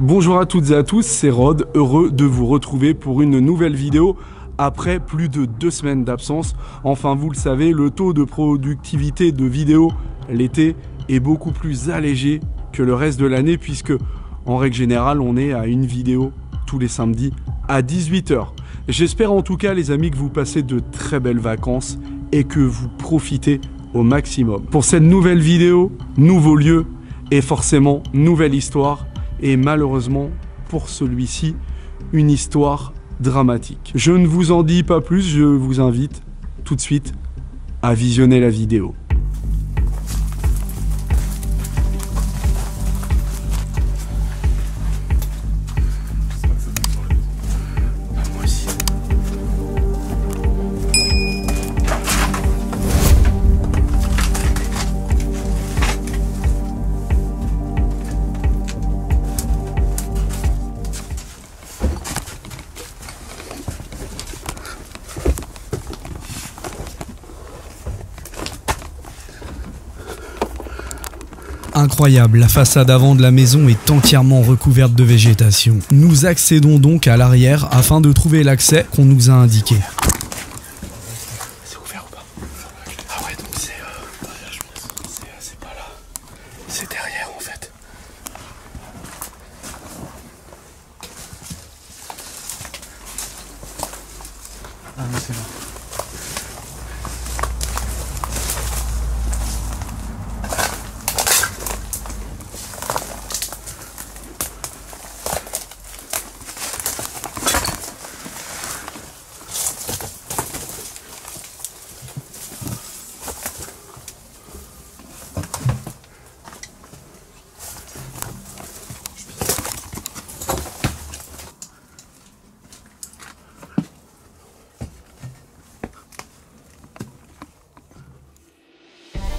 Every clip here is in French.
Bonjour à toutes et à tous, c'est Rod, heureux de vous retrouver pour une nouvelle vidéo après plus de 2 semaines d'absence. Enfin, vous le savez, le taux de productivité de vidéos l'été est beaucoup plus allégé que le reste de l'année puisque, en règle générale, on est à une vidéo tous les samedis à 18 h. J'espère en tout cas, les amis, que vous passez de très belles vacances et que vous profitez au maximum. Pour cette nouvelle vidéo, nouveau lieu et forcément nouvelle histoire. Et malheureusement, pour celui-ci, une histoire dramatique. Je ne vous en dis pas plus, je vous invite tout de suite à visionner la vidéo. Incroyable, la façade avant de la maison est entièrement recouverte de végétation. Nous accédons donc à l'arrière afin de trouver l'accès qu'on nous a indiqué. C'est ouvert ou pas? Ah ouais, donc c'est pas là. C'est derrière en fait. Ah non, c'est là.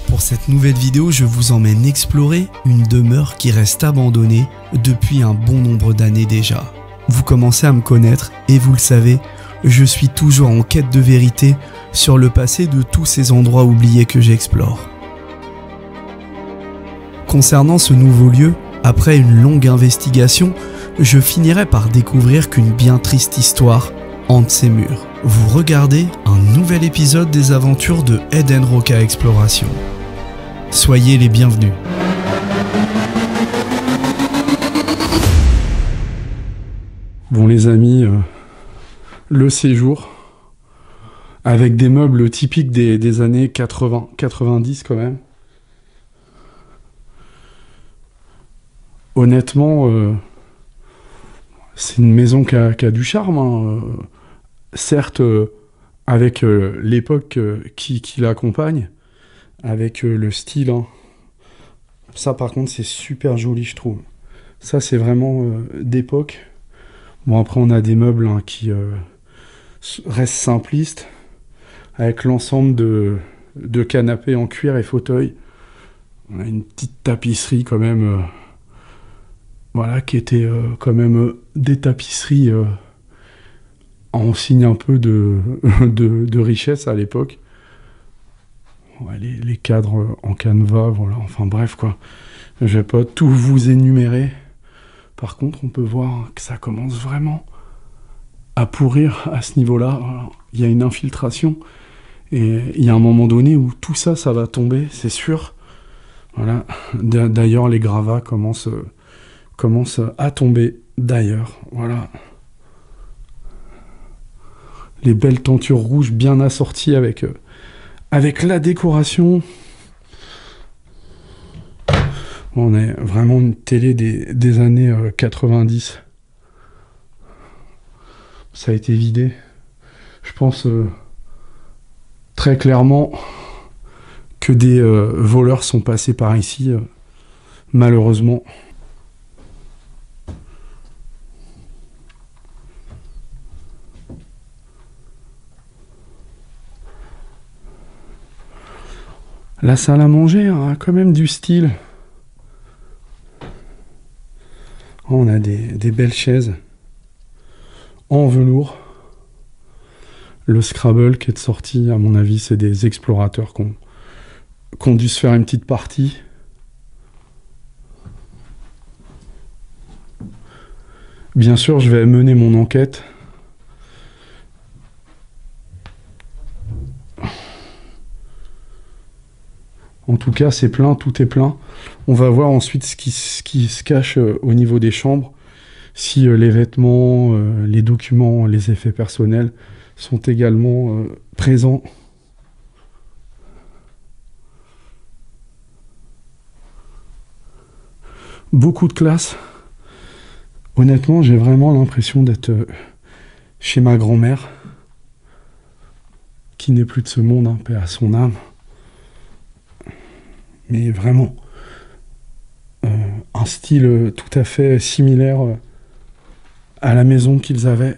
Pour cette nouvelle vidéo, je vous emmène explorer une demeure qui reste abandonnée depuis un bon nombre d'années déjà. Vous commencez à me connaître et vous le savez, je suis toujours en quête de vérité sur le passé de tous ces endroits oubliés que j'explore. Concernant ce nouveau lieu, après une longue investigation, je finirai par découvrir qu'une bien triste histoire hante ces murs. Vous regardez un nouvel épisode des aventures de Eden Roca Exploration. Soyez les bienvenus. Bon les amis, le séjour avec des meubles typiques des années 80-90 quand même. Honnêtement, c'est une maison qui a du charme, hein. Certes, avec l'époque qui l'accompagne, avec le style, hein. Ça par contre c'est super joli je trouve. Ça c'est vraiment d'époque. Bon après on a des meubles, hein, qui restent simplistes, avec l'ensemble de canapés en cuir et fauteuils. On a une petite tapisserie quand même, voilà, qui était quand même des tapisseries en signe un peu de richesse à l'époque. Ouais, les cadres en canevas, voilà, enfin bref quoi. Je vais pas tout vous énumérer. Par contre, on peut voir que ça commence vraiment à pourrir à ce niveau-là. Voilà. Il y a une infiltration et il y a un moment donné où tout ça, ça va tomber, c'est sûr. Voilà. D'ailleurs, les gravats commencent à tomber. D'ailleurs, voilà. Les belles tentures rouges bien assorties avec la décoration. On est vraiment une télé des années 90. Ça a été vidé. Je pense très clairement que des voleurs sont passés par ici, malheureusement. La salle à manger a quand même du style. On a des belles chaises en velours. Le Scrabble qui est sorti, à mon avis, c'est des explorateurs qui ont dû se faire une petite partie. Bien sûr, je vais mener mon enquête. En tout cas, c'est plein, tout est plein. On va voir ensuite ce qui se cache au niveau des chambres. Si les vêtements, les documents, les effets personnels sont également présents. Beaucoup de classe. Honnêtement, j'ai vraiment l'impression d'être chez ma grand-mère, qui n'est plus de ce monde, hein, paix à son âme. Mais vraiment, un style tout à fait similaire à la maison qu'ils avaient.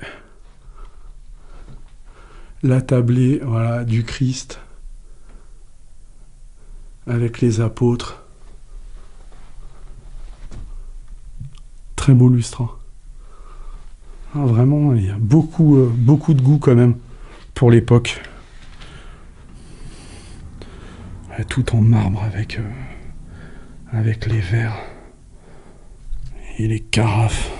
La tablée, voilà, du Christ, avec les apôtres. Très beau lustre. Hein. Ah, vraiment, il y a beaucoup de goût quand même pour l'époque. Tout en marbre avec les verres et les carafes.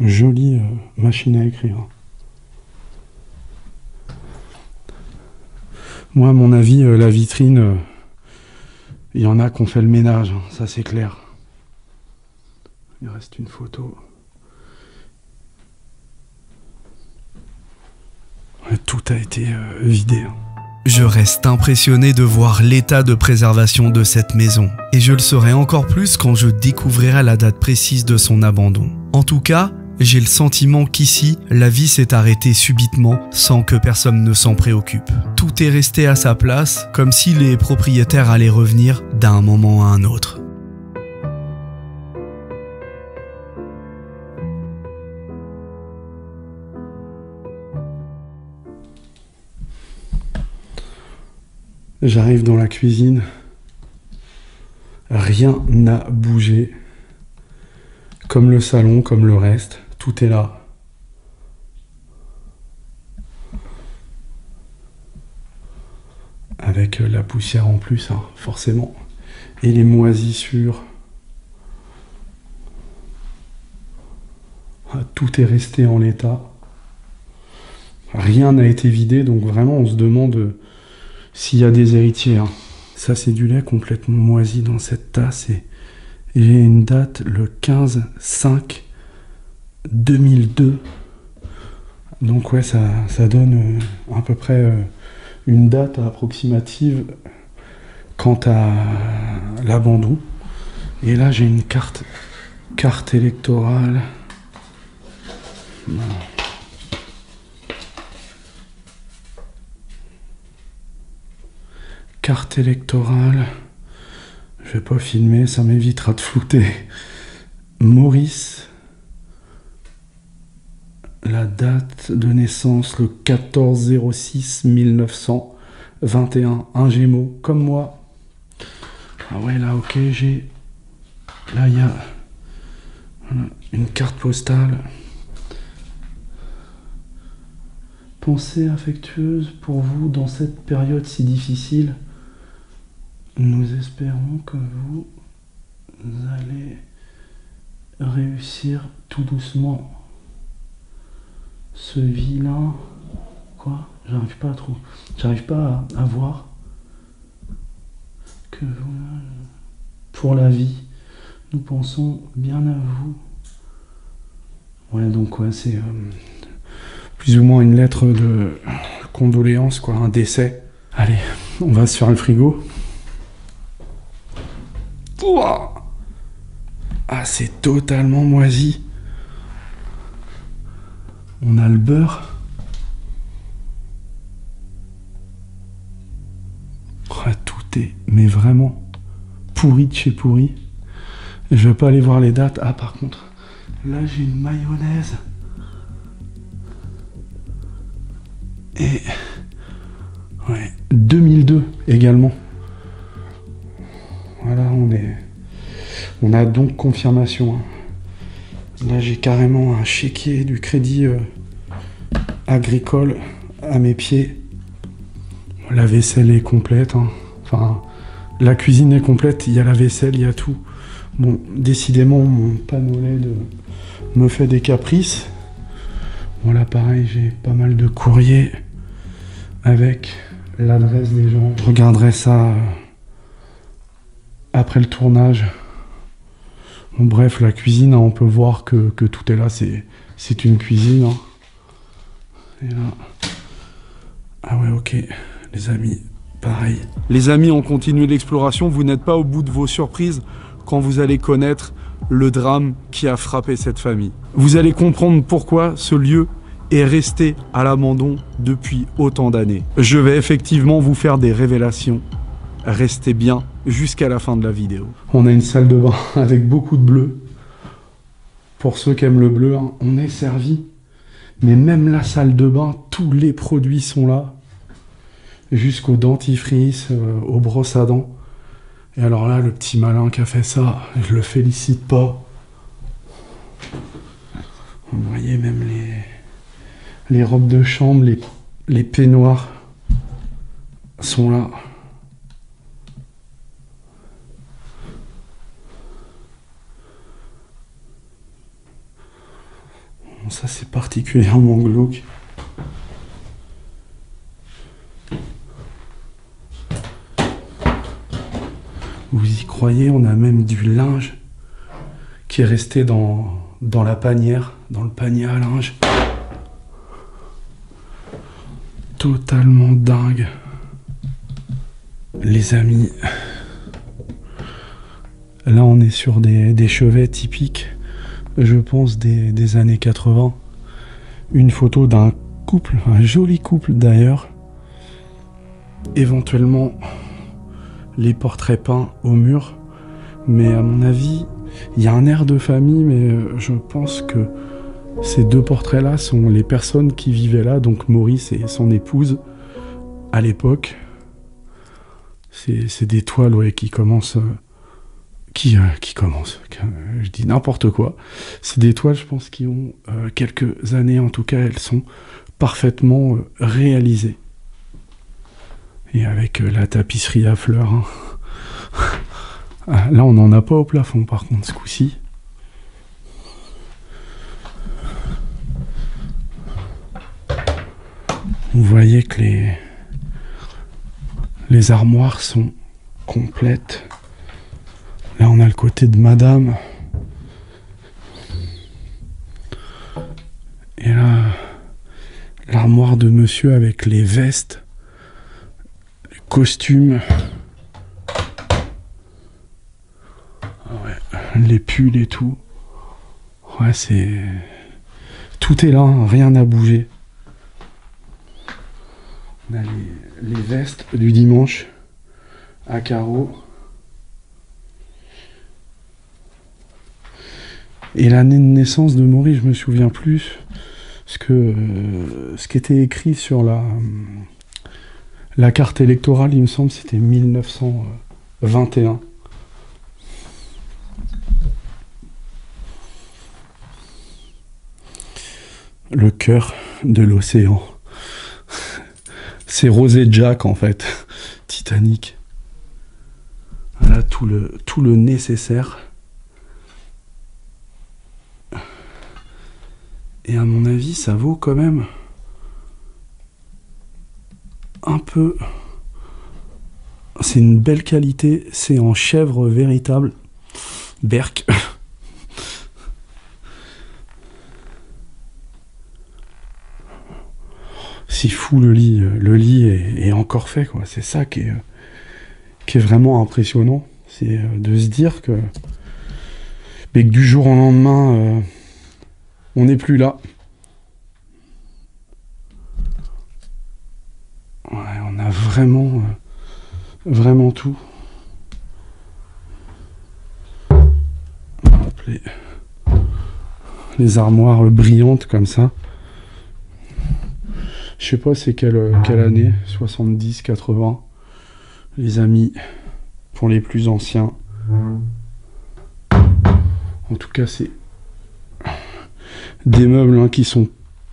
Jolie machine à écrire. Moi, à mon avis, la vitrine, il y en a qui ont fait le ménage, hein, ça c'est clair. Il reste une photo. Ouais, tout a été vidé. Hein. Je reste impressionné de voir l'état de préservation de cette maison. Et je le serai encore plus quand je découvrirai la date précise de son abandon. En tout cas, j'ai le sentiment qu'ici, la vie s'est arrêtée subitement sans que personne ne s'en préoccupe. Tout est resté à sa place, comme si les propriétaires allaient revenir d'un moment à un autre. J'arrive dans la cuisine. Rien n'a bougé. Comme le salon, comme le reste. Tout est là. Avec la poussière en plus, hein, forcément. Et les moisissures. Tout est resté en l'état. Rien n'a été vidé, donc vraiment on se demande s'il y a des héritiers. Hein. Ça c'est du lait complètement moisi dans cette tasse. Et j'ai une date, le 15/5/2002. Donc ouais, ça donne à peu près une date approximative quant à l'abandon. Et là j'ai une carte électorale. Voilà. Carte électorale. Je vais pas filmer, ça m'évitera de flouter. Maurice. La date de naissance, le 14/06/1921. Un Gémeaux, comme moi. Ah ouais, là, ok, j'ai... Là, il y a une carte postale. Pensée affectueuse pour vous dans cette période si difficile. Nous espérons que vous allez réussir tout doucement. Ce vilain... Quoi ? J'arrive pas à voir. Que vous... Pour la vie, nous pensons bien à vous. Ouais, donc ouais, c'est plus ou moins une lettre de condoléances, quoi, un décès. Allez, on va se faire le frigo. Ouah, ah, c'est totalement moisi. On a le beurre. Ah, tout est, mais vraiment, pourri de chez pourri. Je vais pas aller voir les dates. Ah, par contre, là, j'ai une mayonnaise. Et... ouais, 2002 également. Voilà, on a donc confirmation. Hein. Là, j'ai carrément un chéquier du crédit agricole à mes pieds. La vaisselle est complète. Hein. Enfin, la cuisine est complète. Il y a la vaisselle, il y a tout. Bon, décidément, mon panneau LED me fait des caprices. Bon, là, pareil, j'ai pas mal de courriers avec l'adresse des gens. Je regarderai ça après le tournage. Bon, bref, la cuisine, hein, on peut voir que tout est là. C'est une cuisine. Hein. Et là... Ah ouais, ok. Les amis, pareil. Les amis, on continue l'exploration. Vous n'êtes pas au bout de vos surprises quand vous allez connaître le drame qui a frappé cette famille. Vous allez comprendre pourquoi ce lieu est resté à l'abandon depuis autant d'années. Je vais effectivement vous faire des révélations. Restez bien jusqu'à la fin de la vidéo. On a une salle de bain avec beaucoup de bleu. Pour ceux qui aiment le bleu, hein, on est servi. Mais même la salle de bain, tous les produits sont là. Jusqu'au dentifrice, aux brosses à dents. Et alors là, le petit malin qui a fait ça, je le félicite pas. Vous voyez même les robes de chambre, les peignoirs sont là. Bon, ça c'est particulièrement glauque. Vous y croyez, on a même du linge qui est resté dans la panière, dans le panier à linge. Totalement dingue. Les amis, là on est sur des chevets typiques, je pense, des années 80. Une photo d'un couple, un joli couple d'ailleurs. Éventuellement les portraits peints au mur, mais à mon avis il y a un air de famille, mais je pense que ces deux portraits là sont les personnes qui vivaient là, donc Maurice et son épouse à l'époque. C'est des toiles, ouais, qui commencent je dis n'importe quoi, c'est des toiles, je pense, qui ont quelques années, en tout cas elles sont parfaitement réalisées. Et avec la tapisserie à fleurs. Hein. Là, on n'en a pas au plafond, par contre, ce coup-ci. Vous voyez que les armoires sont complètes. Là, on a le côté de madame. Et là, l'armoire de monsieur avec les vestes. Costumes, ouais, les pulls et tout. Ouais, c'est... Tout est là, hein, rien n'a bougé. On a les vestes du dimanche à carreaux. Et l'année de naissance de Maurice, je me souviens plus. Ce qui était écrit sur la carte électorale, il me semble, c'était 1921. Le cœur de l'océan. C'est Rosé Jack, en fait. Titanic. Voilà tout le nécessaire. Et à mon avis, ça vaut quand même un peu... C'est une belle qualité, c'est en chèvre véritable. Berk. C'est fou, le lit. Le lit est encore fait, quoi. C'est ça qui est vraiment impressionnant. C'est de se dire que... Mais que du jour au lendemain, on n'est plus là. Ouais, on a vraiment tout. Hop, les armoires brillantes comme ça. Je sais pas c'est quelle année, 70, 80. Les amis, pour les plus anciens. En tout cas, c'est des meubles hein, qui sont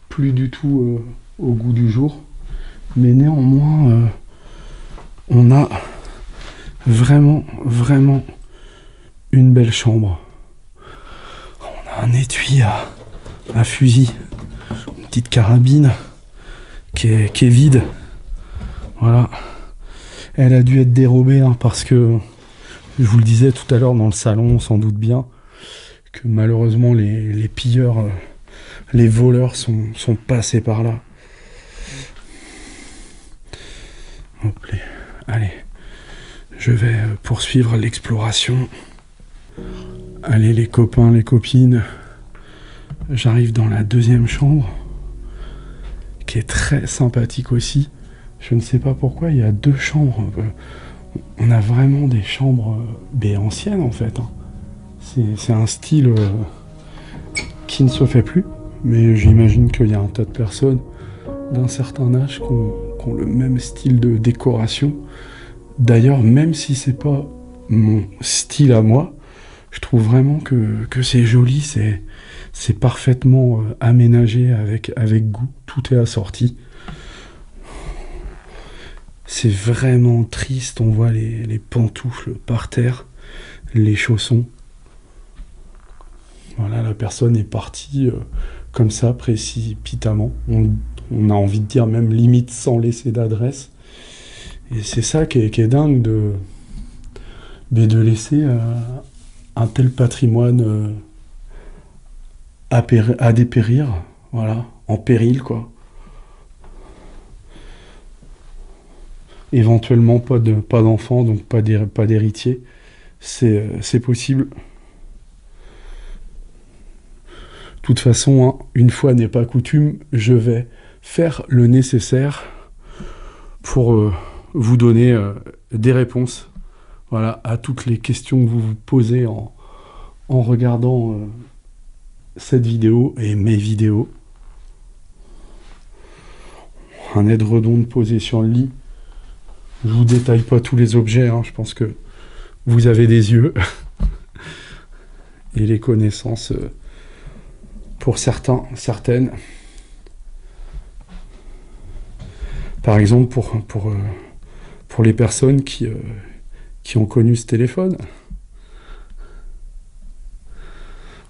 plus du tout au goût du jour. Mais néanmoins, on a vraiment, vraiment une belle chambre. On a un étui à fusil, une petite carabine qui est vide. Voilà. Elle a dû être dérobée hein, parce que, je vous le disais tout à l'heure dans le salon, on s'en doute bien, que malheureusement les pilleurs, les voleurs sont passés par là. Hop, allez, je vais poursuivre l'exploration. Allez les copains, les copines, j'arrive dans la deuxième chambre, qui est très sympathique aussi. Je ne sais pas pourquoi, il y a deux chambres. On a vraiment des chambres anciennes en fait. Hein. C'est un style qui ne se fait plus, mais j'imagine qu'il y a un tas de personnes d'un certain âge qui ont le même style de décoration. D'ailleurs, même si c'est pas mon style à moi, je trouve vraiment que c'est joli, c'est parfaitement aménagé avec goût, tout est assorti. C'est vraiment triste, on voit les pantoufles par terre, les chaussons. Voilà, la personne est partie comme ça, précipitamment. On a envie de dire même limite sans laisser d'adresse. Et c'est ça qui est dingue de laisser un tel patrimoine à dépérir, voilà, en péril quoi. Éventuellement pas d'enfants, donc pas d'héritier. C'est possible. De toute façon, hein, une fois n'est pas coutume, je vais faire le nécessaire pour vous donner des réponses, voilà, à toutes les questions que vous vous posez en regardant cette vidéo et mes vidéos. Un édredon posé sur le lit. Je vous détaille pas tous les objets, hein, je pense que vous avez des yeux et les connaissances pour certaines. Par exemple, pour les personnes qui ont connu ce téléphone.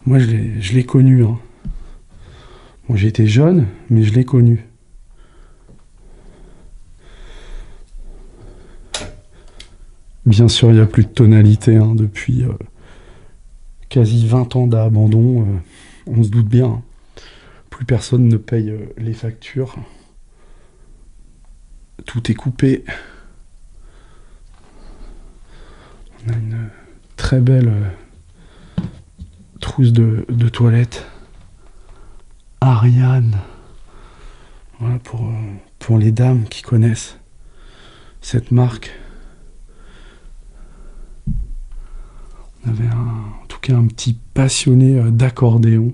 Moi, je l'ai connu. Hein. Bon, j'étais jeune, mais je l'ai connu. Bien sûr, il n'y a plus de tonalité hein, depuis quasi 20 ans d'abandon. On se doute bien. Hein. Plus personne ne paye les factures. Tout est coupé. On a une très belle trousse de toilette. Ariane. Voilà pour les dames qui connaissent cette marque. On avait en tout cas un petit passionné d'accordéon.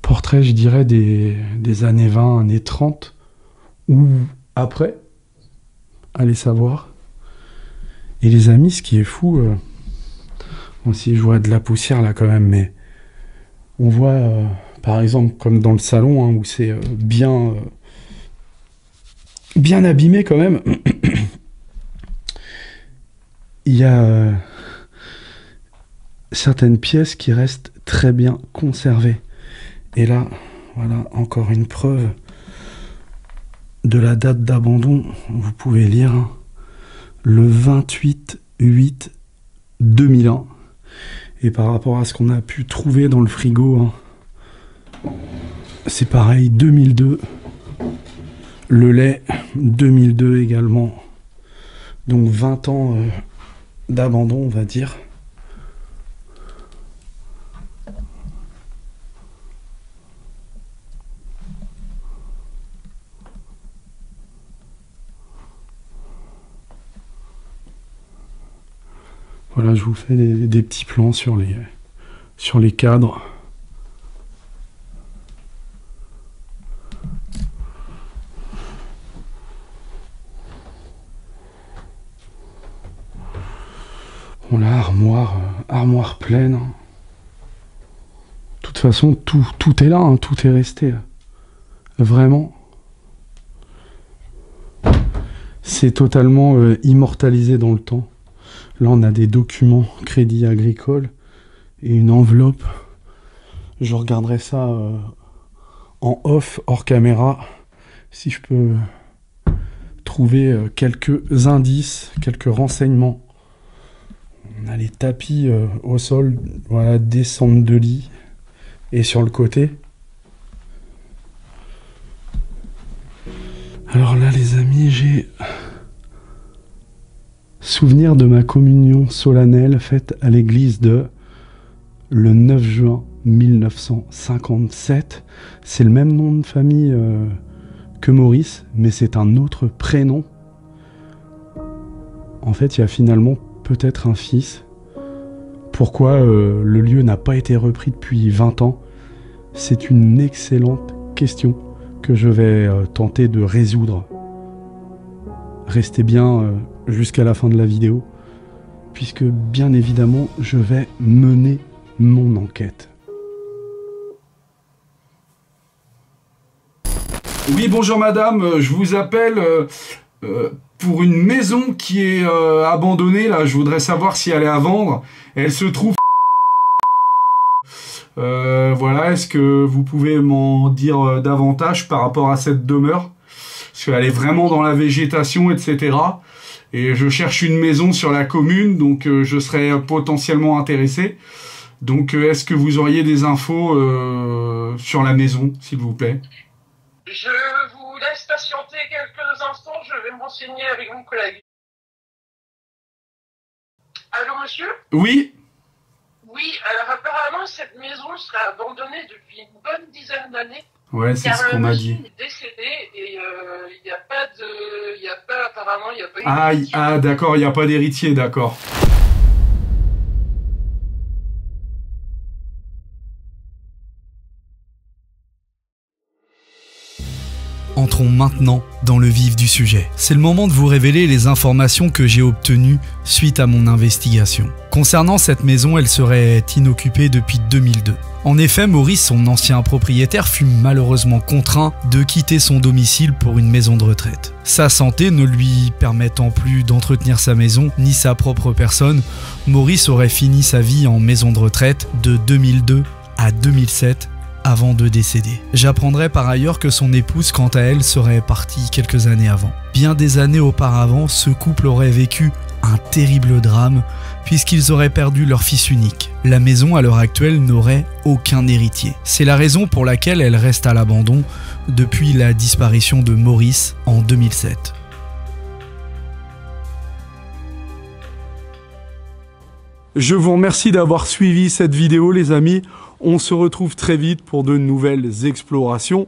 Portrait, je dirais, des années 20, années 30, ou après, allez savoir. Et les amis, ce qui est fou, bon, si je vois de la poussière là quand même, mais on voit, par exemple, comme dans le salon, hein, où c'est bien abîmé quand même, il y a certaines pièces qui restent très bien conservées. Et là, voilà, encore une preuve de la date d'abandon. Vous pouvez lire hein, le 28/8/2001. Et par rapport à ce qu'on a pu trouver dans le frigo, hein, c'est pareil, 2002. Le lait, 2002 également. Donc 20 ans d'abandon, on va dire. Voilà, je vous fais des petits plans sur les cadres. Bon, la armoire pleine. façon, tout est là, hein, tout est resté. Vraiment. C'est totalement immortalisé dans le temps. Là, on a des documents Crédit Agricole et une enveloppe. Je regarderai ça en off, hors caméra, si je peux trouver quelques indices, quelques renseignements. On a les tapis au sol, voilà, descente de lit et sur le côté. Alors là, les amis, j'ai souvenir de ma communion solennelle faite à l'église de le 9 juin 1957. C'est le même nom de famille que Maurice, mais c'est un autre prénom. En fait, il y a finalement peut-être un fils. Pourquoi le lieu n'a pas été repris depuis 20 ans? C'est une excellente question que je vais tenter de résoudre. Restez bien jusqu'à la fin de la vidéo, puisque bien évidemment, je vais mener mon enquête. Oui, bonjour madame, je vous appelle pour une maison qui est abandonnée, là, je voudrais savoir si elle est à vendre. Elle se trouve... voilà, est-ce que vous pouvez m'en dire davantage par rapport à cette demeure? Parce qu'elle est vraiment dans la végétation, etc. Et je cherche une maison sur la commune, donc je serais potentiellement intéressé. Donc est-ce que vous auriez des infos sur la maison, s'il vous plaît? Je vous laisse patienter quelques instants, je vais me renseigner avec mon collègue. Allô, monsieur? Oui. Oui, alors apparemment cette maison serait abandonnée depuis une bonne dizaine d'années. Ouais, c'est ce qu'on m'a dit. Car le monsieur est décédé et il n'y a pas de... Il n'y a pas, apparemment, il n'y a pas... Ah, d'accord, il n'y a pas d'héritier, d'accord. Entrons maintenant dans le vif du sujet. C'est le moment de vous révéler les informations que j'ai obtenues suite à mon investigation. Concernant cette maison, elle serait inoccupée depuis 2002. En effet, Maurice, son ancien propriétaire, fut malheureusement contraint de quitter son domicile pour une maison de retraite. Sa santé ne lui permettant plus d'entretenir sa maison ni sa propre personne, Maurice aurait fini sa vie en maison de retraite de 2002 à 2007 avant de décéder. J'apprendrai par ailleurs que son épouse, quant à elle, serait partie quelques années avant. Bien des années auparavant, ce couple aurait vécu un terrible drame puisqu'ils auraient perdu leur fils unique. La maison, à l'heure actuelle, n'aurait aucun héritier. C'est la raison pour laquelle elle reste à l'abandon depuis la disparition de Maurice en 2007. Je vous remercie d'avoir suivi cette vidéo, les amis. On se retrouve très vite pour de nouvelles explorations.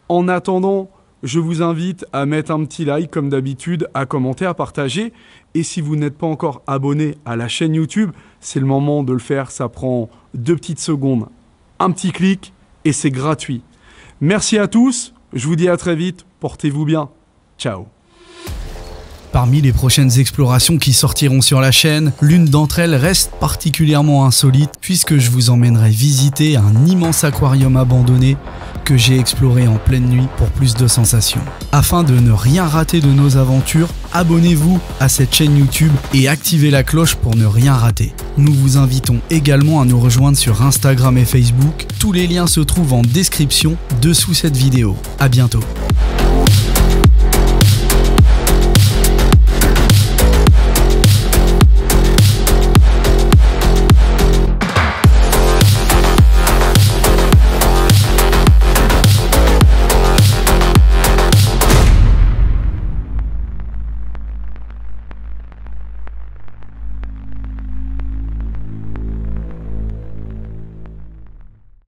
En attendant, je vous invite à mettre un petit like comme d'habitude, à commenter, à partager. Et si vous n'êtes pas encore abonné à la chaîne YouTube, c'est le moment de le faire. Ça prend 2 petites secondes, un petit clic et c'est gratuit. Merci à tous. Je vous dis à très vite. Portez-vous bien. Ciao. Parmi les prochaines explorations qui sortiront sur la chaîne, l'une d'entre elles reste particulièrement insolite puisque je vous emmènerai visiter un immense aquarium abandonné que j'ai exploré en pleine nuit pour plus de sensations. Afin de ne rien rater de nos aventures, abonnez-vous à cette chaîne YouTube et activez la cloche pour ne rien rater. Nous vous invitons également à nous rejoindre sur Instagram et Facebook. Tous les liens se trouvent en description dessous cette vidéo. À bientôt.